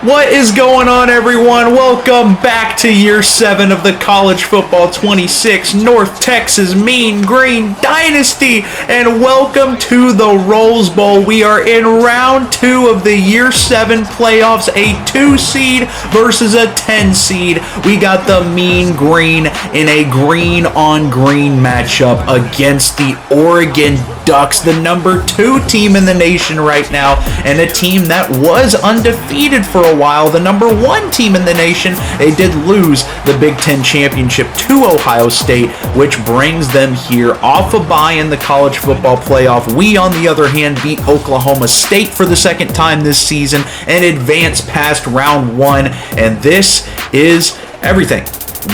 What is going on, everyone? Welcome back to year 7 of the College Football 26 North Texas Mean Green Dynasty, and welcome to the Rose Bowl. We are in round 2 of the year 7 playoffs, a 2 seed versus a 10 seed. We got the Mean Green in a green on green matchup against the Oregon Ducks, the number 2 team in the nation right now, and a team that was undefeated for a while, the number 1 team in the nation. They did lose the Big Ten championship to Ohio State, which brings them here off a bye in the college football playoff. We, on the other hand, beat Oklahoma State for the second time this season and advanced past round 1, and this is everything.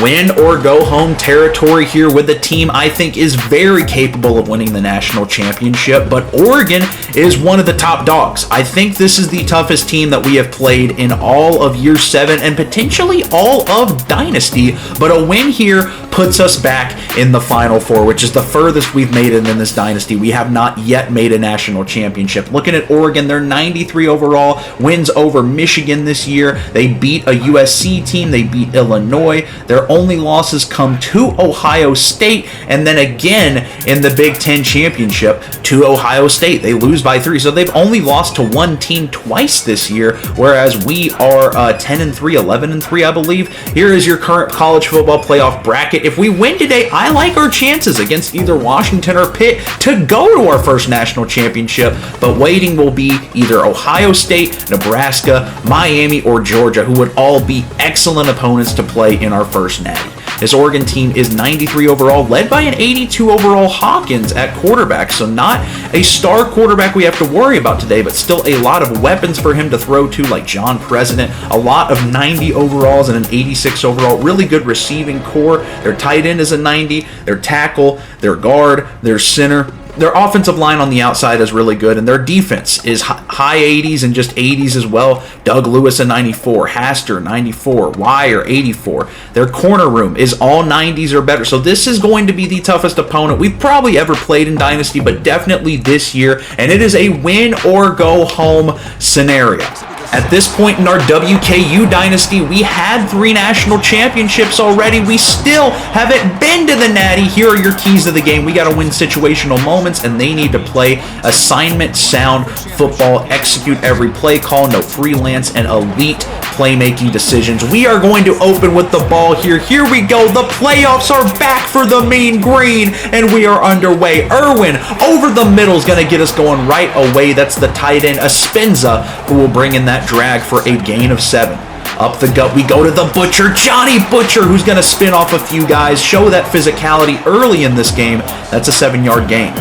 Win or go home territory here with a team I think is very capable of winning the national championship, but Oregon is one of the top dogs. I think this is the toughest team that we have played in all of year 7 and potentially all of Dynasty, but a win here puts us back in the Final Four, which is the furthest we've made it in this Dynasty. We have not yet made a national championship. Looking at Oregon, they're 93 overall, wins over Michigan this year. They beat a USC team, they beat Illinois. Their only losses come to Ohio State, and then again in the Big Ten championship to Ohio State. They lose by 3, so they've only lost to one team twice this year, whereas we are 10-3, 11-3, I believe. Here is your current college football playoff bracket. If we win today, I like our chances against either Washington or Pitt to go to our first national championship, but waiting will be either Ohio State, Nebraska, Miami, or Georgia, who would all be excellent opponents to play in our first natty. This Oregon team is 93 overall, led by an 82 overall Hawkins at quarterback, so not a star quarterback we have to worry about today, but still a lot of weapons for him to throw to, like John President, a lot of 90 overalls and an 86 overall, really good receiving core. Their tight end is a 90, their tackle, their guard, their center. Their offensive line on the outside is really good, and their defense is high 80s and just 80s as well. Doug Lewis a 94, Haster 94, Wire 84. Their corner room is all 90s or better. So this is going to be the toughest opponent we've probably ever played in Dynasty, but definitely this year, and it is a win or go home scenario. At this point in our WKU Dynasty, we had 3 national championships already. We still haven't been to the Natty. Here are your keys to the game. We got to win situational moments, and they need to play assignment sound football, execute every play call, no freelance, and elite playmaking decisions. We are going to open with the ball here. Here we go. The playoffs are back for the Mean Green, and we are underway. Irwin over the middle is going to get us going right away. That's the tight end, Espinza, who will bring in that drag for a gain of 7. Up the gut we go to the Butcher, Johnny Butcher, who's going to spin off a few guys, show that physicality early in this game. That's a 7-yard gain.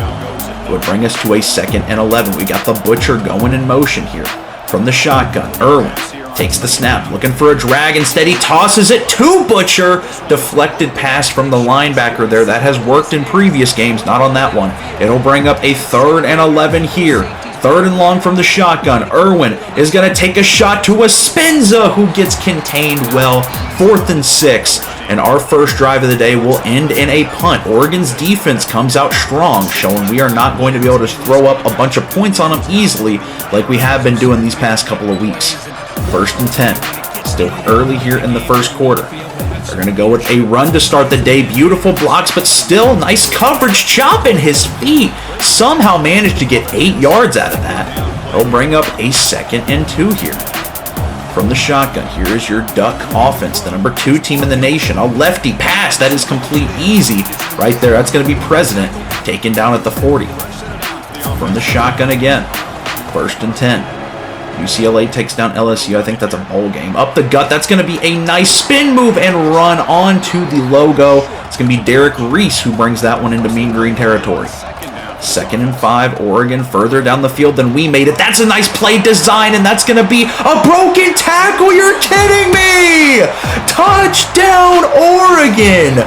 It would bring us to a 2nd and 11. We got the Butcher going in motion here. From the shotgun, Irwin takes the snap, looking for a drag. Instead, he tosses it to Butcher. Deflected pass from the linebacker there. That has worked in previous games, not on that one. It'll bring up a 3rd and 11 here. 3rd and long from the shotgun. Irwin is going to take a shot to Espinza, who gets contained well. 4th and 6. And our first drive of the day will end in a punt. Oregon's defense comes out strong, showing we are not going to be able to throw up a bunch of points on them easily like we have been doing these past couple of weeks. 1st and 10. Still early here in the first quarter. They're going to go with a run to start the day. Beautiful blocks, but still nice coverage. Chopping his feet. Somehow managed to get 8 yards out of that. They'll bring up a 2nd and 2 here. From the shotgun, here is your Duck offense, the number 2 team in the nation. A lefty pass. That is complete easy right there. That's going to be President taken down at the 40. From the shotgun again. 1st and 10. UCLA takes down LSU. I think that's a bowl game. Up the gut. That's going to be a nice spin move and run onto the logo. It's going to be Derek Reese who brings that one into Mean Green territory. 2nd and 5. Oregon further down the field than we made it. That's a nice play design, and that's going to be a broken tackle. You're kidding me! Touchdown, Oregon!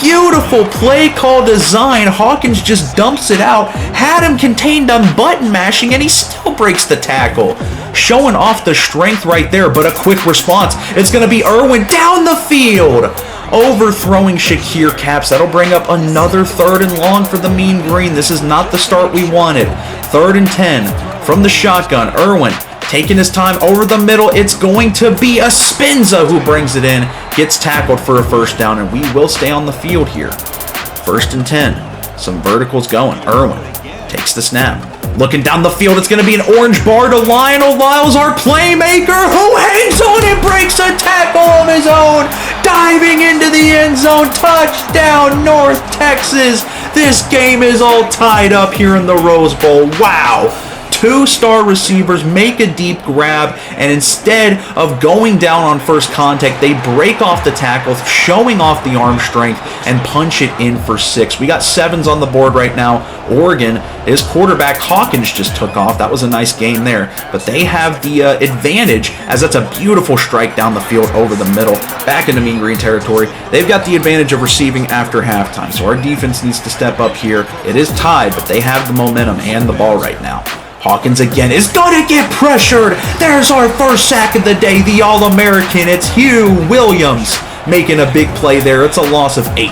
Beautiful play call design. Hawkins just dumps it out. Had him contained on button mashing, and he still breaks the tackle. Showing off the strength right there, but a quick response. It's going to be Irwin down the field. Overthrowing Shakir Caps. That'll bring up another 3rd and long for the Mean Green. This is not the start we wanted. 3rd and 10 from the shotgun. Irwin taking his time over the middle. It's going to be Espinza who brings it in, gets tackled for a first down, and we will stay on the field here. 1st and 10. Some verticals going. Irwin takes the snap. Looking down the field, it's going to be an orange bar to Lionel Lyles, our playmaker, who hangs on and breaks a tackle of his own, diving into the end zone. Touchdown, North Texas. This game is all tied up here in the Rose Bowl. Wow. 2-star receivers make a deep grab, and instead of going down on first contact, they break off the tackle, showing off the arm strength, and punch it in for 6. We got 7s on the board right now. Oregon, his quarterback Hawkins just took off. That was a nice game there, but they have the advantage, as that's a beautiful strike down the field over the middle, back into Mean Green territory. They've got the advantage of receiving after halftime, so our defense needs to step up here. It is tied, but they have the momentum and the ball right now. Hawkins again is going to get pressured. There's our first sack of the day, the All-American. It's Hugh Williams making a big play there. It's a loss of 8.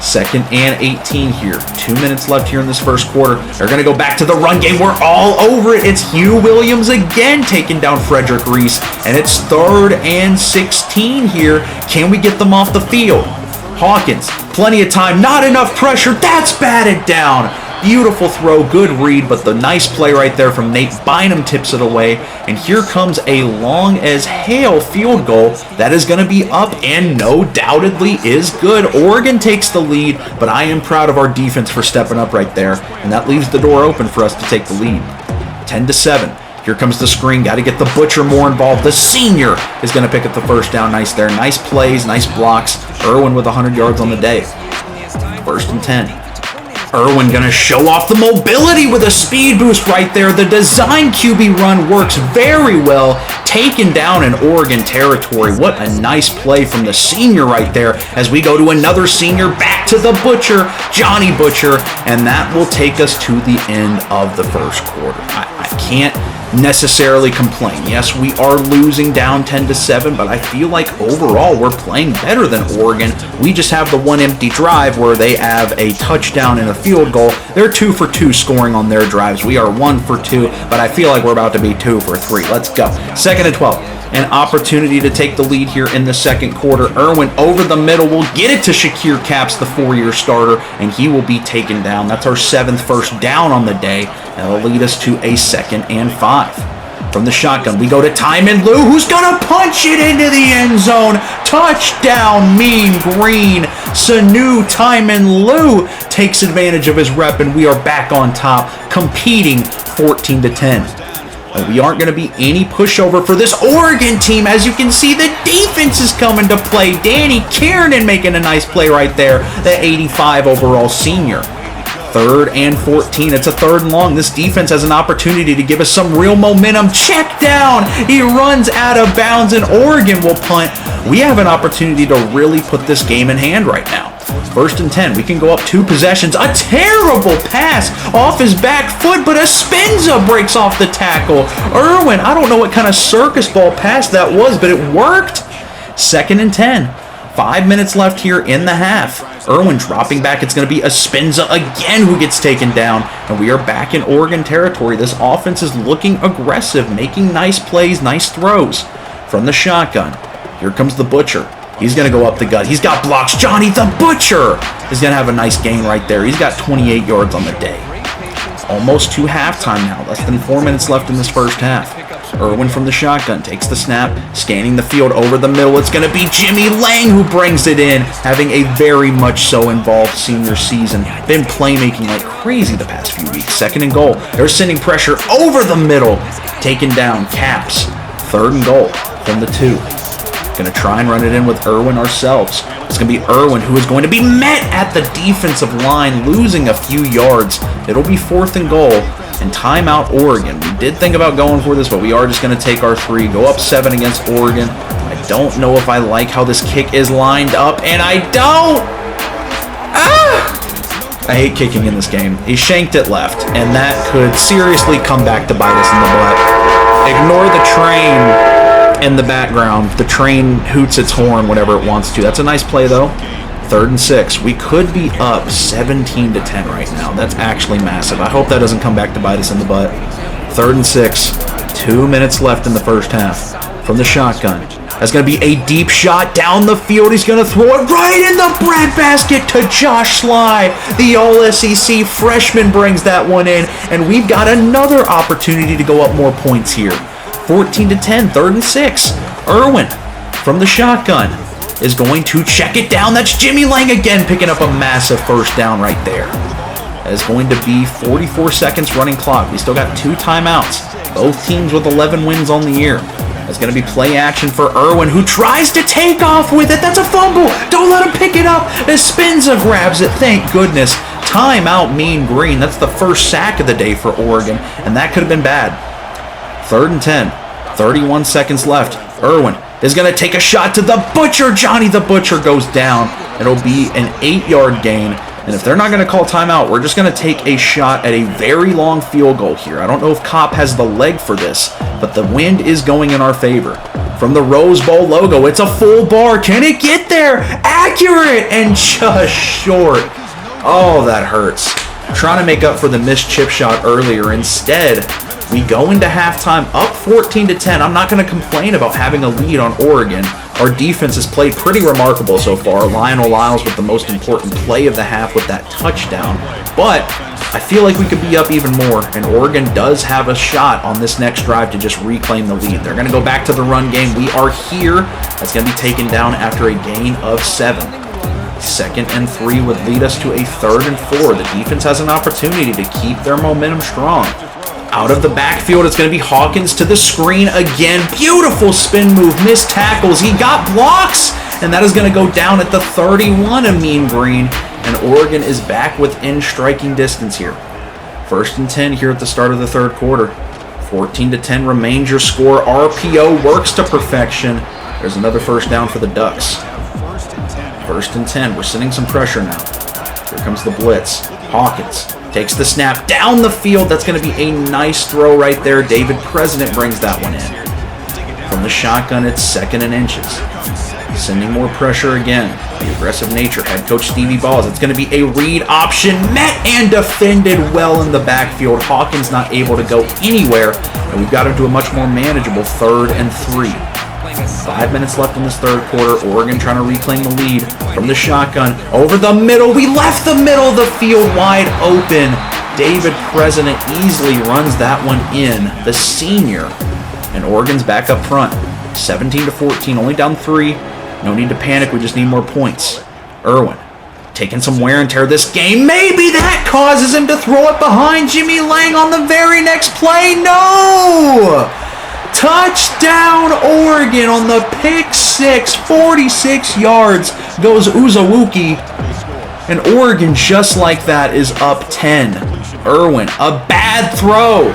2nd and 18 here. 2 minutes left here in this first quarter. They're going to go back to the run game. We're all over it. It's Hugh Williams again taking down Frederick Reese. And it's 3rd and 16 here. Can we get them off the field? Hawkins, plenty of time. Not enough pressure. That's batted down. Beautiful throw, good read, but the nice play right there from Nate Bynum tips it away. And here comes a long as hail field goal that is going to be up and no doubtedly is good. Oregon takes the lead, but I am proud of our defense for stepping up right there. And that leaves the door open for us to take the lead. 10-7. Here comes the screen. Got to get the Butcher more involved. The senior is going to pick up the first down. Nice there. Nice plays, nice blocks. Irwin with 100 yards on the day. 1st and 10. Irwin going to show off the mobility with a speed boost right there. The design QB run works very well. Taken down in Oregon territory. What a nice play from the senior right there as we go to another senior. Back to the Butcher, Johnny Butcher, and that will take us to the end of the first quarter. I can't necessarily complain. Yes, we are losing down 10-7, but I feel like overall we're playing better than Oregon. We just have the one empty drive where they have a touchdown and a field goal. They're 2 for 2 scoring on their drives. We are 1 for 2, but I feel like we're about to be 2 for 3. Let's go. 2nd and 12. An opportunity to take the lead here in the second quarter. Irwin over the middle will get it to Shakir Capps, the 4-year starter, and he will be taken down. That's our 7th first down on the day. That'll lead us to a 2nd and 5. From the shotgun, we go to Tyman Lue, who's going to punch it into the end zone. Touchdown, Mean Green. Sanu Tyman Lue takes advantage of his rep, and we are back on top, competing 14-10. We aren't going to be any pushover for this Oregon team. As you can see, the defense is coming to play. Danny Kiernan making a nice play right there, the 85 overall senior. 3rd and 14. It's a 3rd and long. This defense has an opportunity to give us some real momentum. Check down. He runs out of bounds, and Oregon will punt. We have an opportunity to really put this game in hand right now. 1st and 10. We can go up 2 possessions. A terrible pass off his back foot, but Espinza breaks off the tackle. Irwin, I don't know what kind of circus ball pass that was, but it worked. 2nd and 10. 5 minutes left here in the half. Irwin dropping back. It's going to be Espinza again who gets taken down. And we are back in Oregon territory. This offense is looking aggressive, making nice plays, nice throws. From the shotgun, here comes the Butcher. He's going to go up the gut. He's got blocks. Johnny the Butcher is going to have a nice game right there. He's got 28 yards on the day. Almost to halftime now. Less than 4 minutes left in this first half. Irwin from the shotgun takes the snap, scanning the field over the middle. It's going to be Jimmy Lang who brings it in, having a very much so involved senior season. Been playmaking like crazy the past few weeks. 2nd and goal. They're sending pressure over the middle. Taken down. Capps. 3rd and goal from the 2. Going to try and run it in with Irwin ourselves. It's going to be Irwin who is going to be met at the defensive line, losing a few yards. It'll be 4th and goal. And timeout Oregon. We did think about going for this, but we are just going to take our 3, go up 7 against Oregon. I don't know if I like how this kick is lined up, and I don't. I hate kicking in this game. He shanked it left, and that could seriously come back to bite us in the butt. Ignore the train in the background. The train hoots its horn whenever it wants to. That's a nice play, though. 3rd and 6. We could be up 17-10 right now. That's actually massive. I hope that doesn't come back to bite us in the butt. 3rd and 6. 2 minutes left in the first half. From the shotgun. That's going to be a deep shot down the field. He's going to throw it right in the breadbasket to Josh Sly. The All-SEC freshman brings that one in, and we've got another opportunity to go up more points here. 14-10, 3rd and 6. Irwin from the shotgun is going to check it down. That's Jimmy Lang again picking up a massive first down right there. That is going to be 44 seconds running clock. We still got 2 timeouts. Both teams with 11 wins on the year. It's going to be play action for Irwin, who tries to take off with it. That's a fumble. Don't let him pick it up. Espinza grabs it. Thank goodness. Timeout, Mean Green. That's the first sack of the day for Oregon, and that could have been bad. 3rd and 10. 31 seconds left. Irwin is going to take a shot to the Butcher. Johnny the Butcher goes down. It'll be an 8-yard gain. And if they're not going to call timeout, we're just going to take a shot at a very long field goal here. I don't know if Kopp has the leg for this, but the wind is going in our favor. From the Rose Bowl logo, it's a full bar. Can it get there? Accurate and just short. Oh, that hurts. Trying to make up for the missed chip shot earlier. Instead, we go into halftime up 14-10. I'm not going to complain about having a lead on Oregon. Our defense has played pretty remarkable so far. Lionel Lyles with the most important play of the half with that touchdown. But I feel like we could be up even more, and Oregon does have a shot on this next drive to just reclaim the lead. They're going to go back to the run game. We are here. That's going to be taken down after a gain of 7. 2nd and 3 would lead us to a 3rd and 4. The defense has an opportunity to keep their momentum strong. Out of the backfield, it's going to be Hawkins to the screen again. Beautiful spin move, missed tackles. He got blocks, and that is going to go down at the 31 of Mean Green, and Oregon is back within striking distance here. 1st and 10 here at the start of the 3rd quarter. 14-10 remains your score. RPO works to perfection. There's another first down for the Ducks. 1st and 10. We're sending some pressure now. Here comes the blitz. Hawkins takes the snap down the field. That's going to be a nice throw right there. David President brings that one in. From the shotgun, it's 2nd and inches. Sending more pressure again. The aggressive nature. Head coach Stevie Balls. It's going to be a read option. Met and defended well in the backfield. Hawkins not able to go anywhere. And we've got him to a much more manageable 3rd and 3. 5 minutes left in this 3rd quarter. Oregon trying to reclaim the lead from the shotgun. Over the middle. We left the middle of the field wide open. David President easily runs that one in. The senior. And Oregon's back up front. 17-14. Only down 3. No need to panic. We just need more points. Irwin taking some wear and tear this game. Maybe that causes him to throw it behind Jimmy Lang on the very next play. No! Touchdown Oregon on the pick 6, 46 yards goes Uzawuki, and Oregon just like that is up 10. Irwin, a bad throw.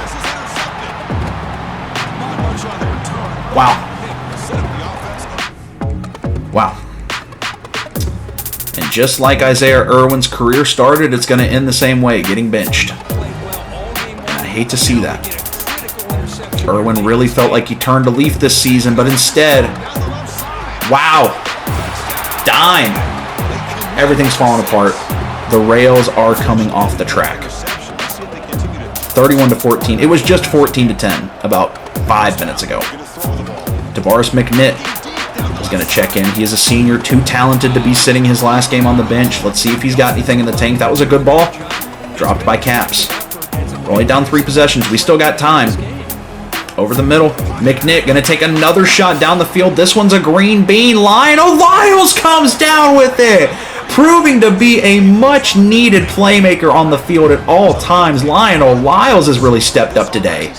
Wow. And just like Isaiah Irwin's career started, it's going to end the same way, getting benched. And I hate to see that. Irwin really felt like he turned a leaf this season, but instead, wow, dime. Everything's falling apart. The rails are coming off the track. 31-14. It was just 14-10 about 5 minutes ago. Tavares McNitt is going to check in. He is a senior, too talented to be sitting his last game on the bench. Let's see if he's got anything in the tank. That was a good ball. Dropped by Caps. We're only down 3 possessions. We still got time. Over the middle, McNitt going to take another shot down the field. This one's a green bean. Lionel Lyles comes down with it, proving to be a much-needed playmaker on the field at all times. Lionel Lyles has really stepped up today.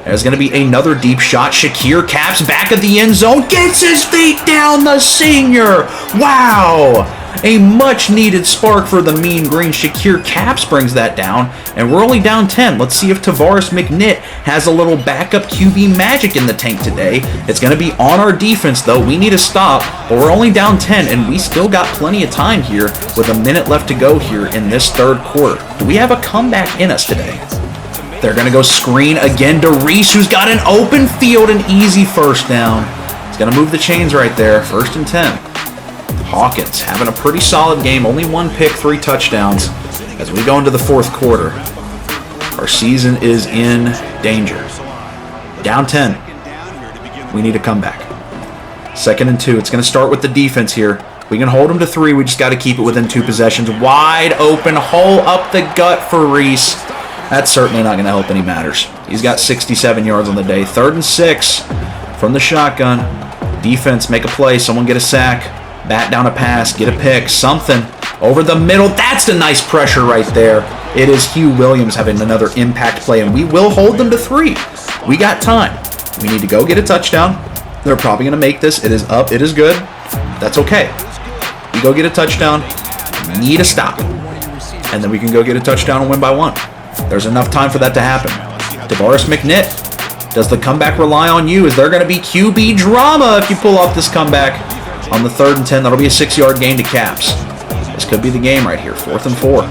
There's going to be another deep shot. Shakir Caps back at the end zone. Gets his feet down, the senior. Wow. A much-needed spark for the Mean Green. Shakir Caps brings that down, and we're only down 10. Let's see if Tavares McNitt has a little backup QB magic in the tank today. It's going to be on our defense, though. We need to stop, but we're only down 10, and we still got plenty of time here with a minute left to go here in this 3rd quarter. Do we have a comeback in us today? They're going to go screen again to Reese, who's got an open field, an easy first down. He's going to move the chains right there. 1st and 10. Hawkins having a pretty solid game. Only 1 pick, 3 touchdowns. As we go into the 4th quarter, our season is in danger. Down 10. We need a comeback. 2nd and 2. It's going to start with the defense here. We can hold them to 3. We just got to keep it within 2 possessions. Wide open hole up the gut for Reese. That's certainly not going to help any matters. He's got 67 yards on the day. 3rd and 6 from the shotgun. Defense, make a play. Someone get a sack. Bat down a pass. Get a pick. Something. Over the middle. That's the nice pressure right there. It is Hugh Williams having another impact play, and we will hold them to 3. We got time. We need to go get a touchdown. They're probably going to make this. It is up. It is good. That's okay. We go get a touchdown. Need a stop. And then we can go get a touchdown and win by 1. There's enough time for that to happen. Tavares McNitt. Does the comeback rely on you? Is there going to be QB drama if you pull off this comeback? On the 3rd and 10, that'll be a 6-yard gain to Caps. This could be the game right here. 4th and 4.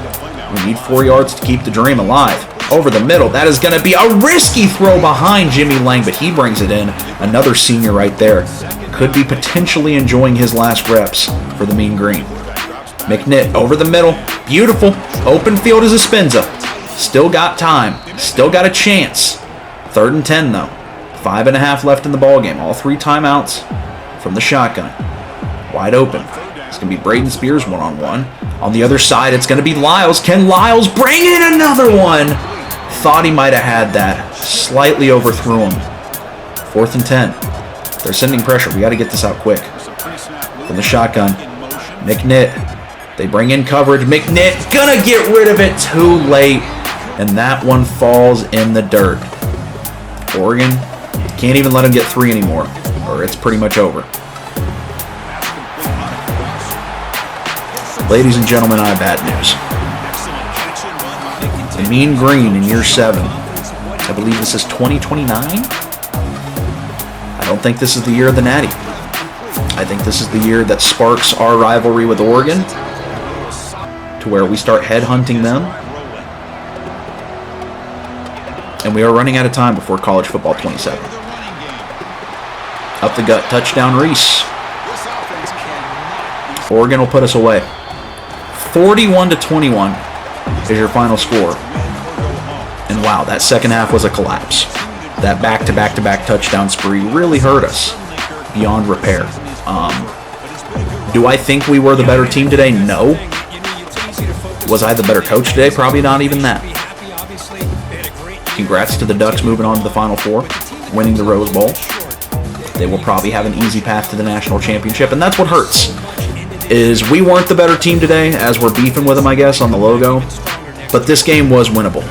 We need 4 yards to keep the dream alive. Over the middle. That is going to be a risky throw behind Jimmy Lang, but he brings it in. Another senior right there. Could be potentially enjoying his last reps for the Mean Green. McNitt over the middle. Beautiful. Open field is a Spenza. Still got time. Still got a chance. 3rd and 10, though. 5.5 left in the ballgame. All 3 timeouts from the shotgun. Wide open. It's going to be Braden Spears one-on-one. On the other side, it's going to be Lyles. Can Lyles bring in another one? Thought he might have had that. Slightly overthrew him. 4th and 10. They're sending pressure. We got to get this out quick. From the shotgun. McNitt. They bring in coverage. McNitt gonna get rid of it too late. And that one falls in the dirt. Oregon can't even let him get 3 anymore, or it's pretty much over. Ladies and gentlemen, I have bad news. The Mean Green in year 7. I believe this is 2029. I don't think this is the year of the Natty. I think this is the year that sparks our rivalry with Oregon, to where we start headhunting them. And we are running out of time before college football 27. Up the gut, touchdown Reese. Oregon will put us away. 41-21 is your final score. And wow, that second half was a collapse. That back-to-back-to-back touchdown spree really hurt us beyond repair. Do I think we were the better team today? No. Was I the better coach today? Probably not even that. Congrats to the Ducks moving on to the Final Four, winning the Rose Bowl. They will probably have an easy path to the national championship, and that's what hurts. Is we weren't the better team today, as we're beefing with them, I guess, on the logo. But this game was winnable.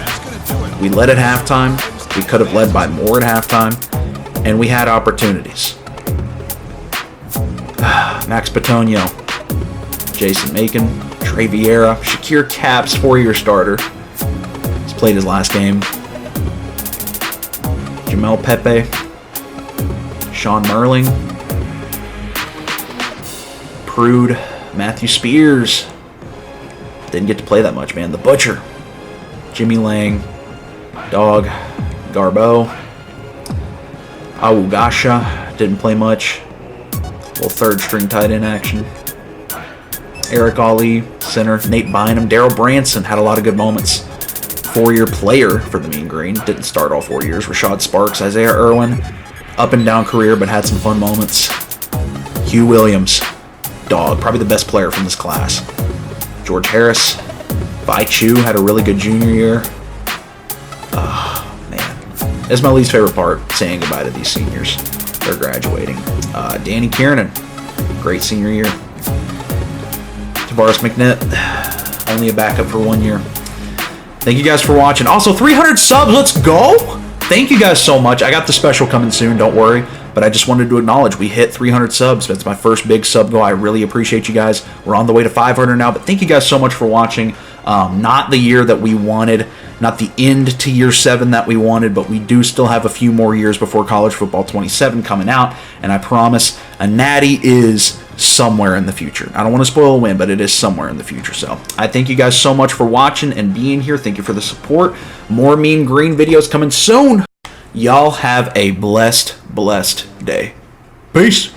We led at halftime. We could have led by more at halftime. And we had opportunities. Max Petonio, Jason Macon, Trey Vieira, Shakir Caps, 4-year starter. He's played his last game. Jamel Pepe, Sean Merling, Prude, Matthew Spears. Didn't get to play that much, man. The Butcher, Jimmy Lang, Dog, Garbo, Awugasha, didn't play much. Little third string tight end action. Eric Ali, center. Nate Bynum, Daryl Branson had a lot of good moments. 4-year player for the Mean Green. Didn't start all 4 years. Rashad Sparks, Isaiah Irwin. Up and down career, but had some fun moments. Hugh Williams, dog. Probably the best player from this class. George Harris. Vi Chu had a really good junior year. Oh, man. It's my least favorite part, saying goodbye to these seniors. They're graduating. Danny Kiernan, great senior year. Tavares McNitt, only a backup for 1 year. Thank you guys for watching. Also, 300 subs, let's go! Thank you guys so much. I got the special coming soon, don't worry. But I just wanted to acknowledge we hit 300 subs. That's my first big sub goal. I really appreciate you guys. We're on the way to 500 now, but thank you guys so much for watching. Not the year that we wanted, not the end to year 7 that we wanted, but we do still have a few more years before college football 27 coming out, and I promise a natty is somewhere in the future. I don't want to spoil a win, but it is somewhere in the future. So I thank you guys so much for watching and being here. Thank you for the support. More Mean Green videos coming soon. Y'all have a blessed day. Peace.